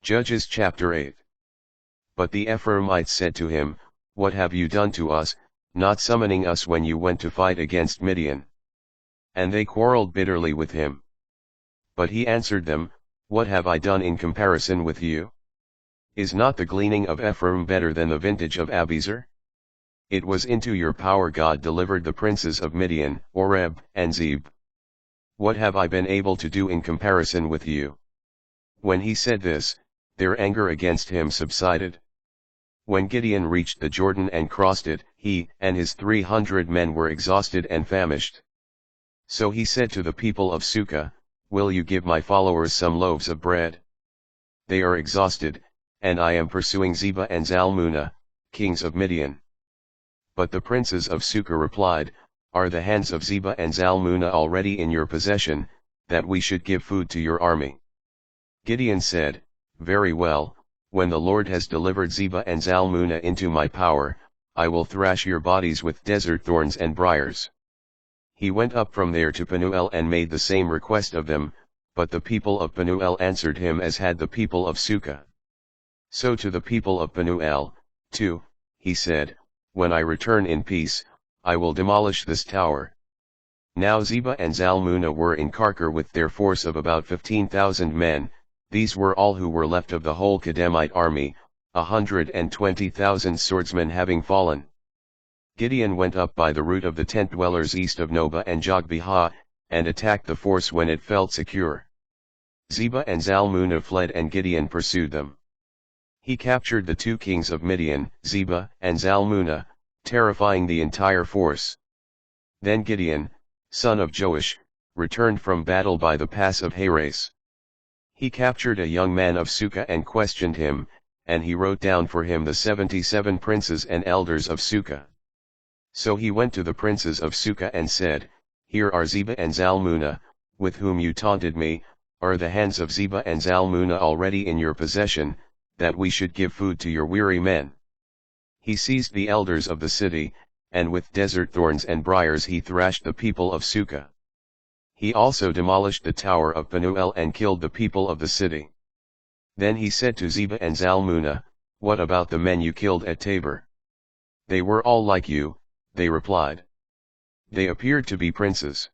Judges chapter 8. But the Ephraimites said to him, What have you done to us, not summoning us when you went to fight against Midian? And they quarreled bitterly with him. But he answered them, What have I done in comparison with you? Is not the gleaning of Ephraim better than the vintage of Abiezer? It was into your power God delivered the princes of Midian, Oreb and Zeb. What have I been able to do in comparison with you? When he said this, their anger against him subsided. When Gideon reached the Jordan and crossed it, he and his 300 men were exhausted and famished. So he said to the people of Sukkah, Will you give my followers some loaves of bread? They are exhausted, and I am pursuing Zebah and Zalmunna, kings of Midian. But the princes of Sukkah replied, Are the hands of Zebah and Zalmunna already in your possession, that we should give food to your army? Gideon said, Very well, when the Lord has delivered Zebah and Zalmunna into my power, I will thrash your bodies with desert thorns and briars. He went up from there to Penuel and made the same request of them, but the people of Penuel answered him as had the people of Sukkah. So to the people of Penuel, too, he said, When I return in peace, I will demolish this tower. Now Zebah and Zalmunna were in Karkor with their force of about 15,000 men. These were all who were left of the whole Kedemite army, 120,000 swordsmen having fallen. Gideon went up by the route of the tent dwellers east of Nobah and Jogbehah, and attacked the force when it felt secure. Zebah and Zalmunna fled and Gideon pursued them. He captured the 2 kings of Midian, Zebah and Zalmunna, terrifying the entire force. Then Gideon, son of Joash, returned from battle by the pass of Heres. He captured a young man of Sukkah and questioned him, and he wrote down for him the 77 princes and elders of Sukkah. So he went to the princes of Sukkah and said, Here are Zebah and Zalmunna, with whom you taunted me, are the hands of Zebah and Zalmunna already in your possession, that we should give food to your weary men? He seized the elders of the city, and with desert thorns and briars he thrashed the people of Sukkah. He also demolished the tower of Penuel and killed the people of the city. Then he said to Zebah and Zalmunna, What about the men you killed at Tabor? They were all like you, they replied. They appeared to be princes.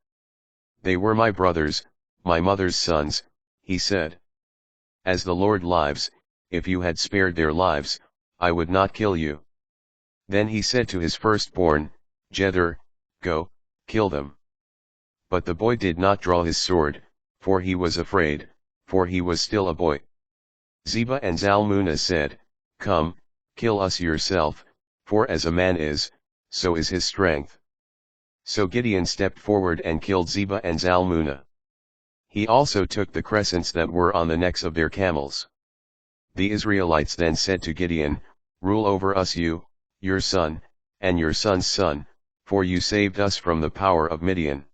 They were my brothers, my mother's sons, he said. As the Lord lives, if you had spared their lives, I would not kill you. Then he said to his firstborn, Jether, Go, kill them. But the boy did not draw his sword, for he was afraid, for he was still a boy. Zebah and Zalmunna said, Come, kill us yourself, for as a man is, so is his strength. So Gideon stepped forward and killed Zebah and Zalmunna. He also took the crescents that were on the necks of their camels. The Israelites then said to Gideon, Rule over us you, your son, and your son's son, for you saved us from the power of Midian.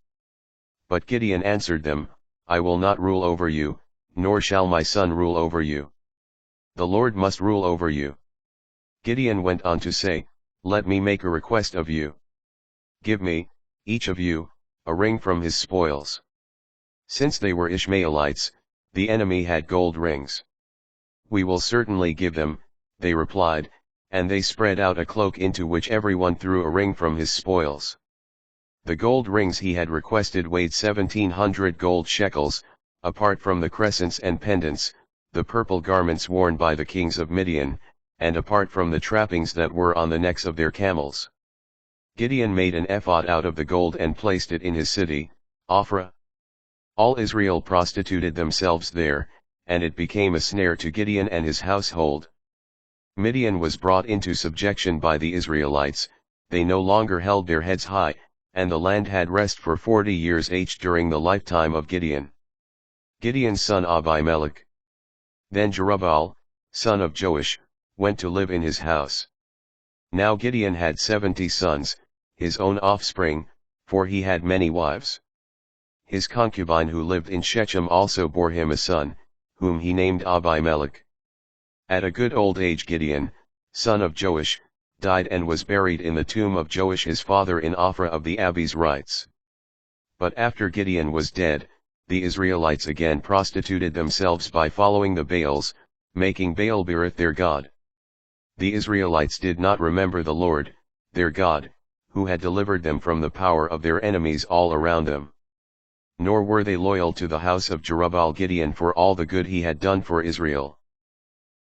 But Gideon answered them, I will not rule over you, nor shall my son rule over you. The Lord must rule over you. Gideon went on to say, Let me make a request of you. Give me, each of you, a ring from his spoils. Since they were Ishmaelites, the enemy had gold rings. We will certainly give them, they replied, and they spread out a cloak into which everyone threw a ring from his spoils. The gold rings he had requested weighed 1,700 gold shekels, apart from the crescents and pendants, the purple garments worn by the kings of Midian, and apart from the trappings that were on the necks of their camels. Gideon made an ephod out of the gold and placed it in his city, Ophrah. All Israel prostituted themselves there, and it became a snare to Gideon and his household. Midian was brought into subjection by the Israelites, they no longer held their heads high, and the land had rest for 40 years during the lifetime of Gideon. Gideon's son Abimelech. Then Jerubbaal, son of Joash, went to live in his house. Now Gideon had 70 sons, his own offspring, for he had many wives. His concubine who lived in Shechem also bore him a son, whom he named Abimelech. At a good old age Gideon, son of Joash, died and was buried in the tomb of Joash his father in Ophrah of the Abiezrites. But after Gideon was dead, the Israelites again prostituted themselves by following the Baals, making Baal-berith their god. The Israelites did not remember the Lord, their God, who had delivered them from the power of their enemies all around them. Nor were they loyal to the house of Jerubbaal Gideon for all the good he had done for Israel.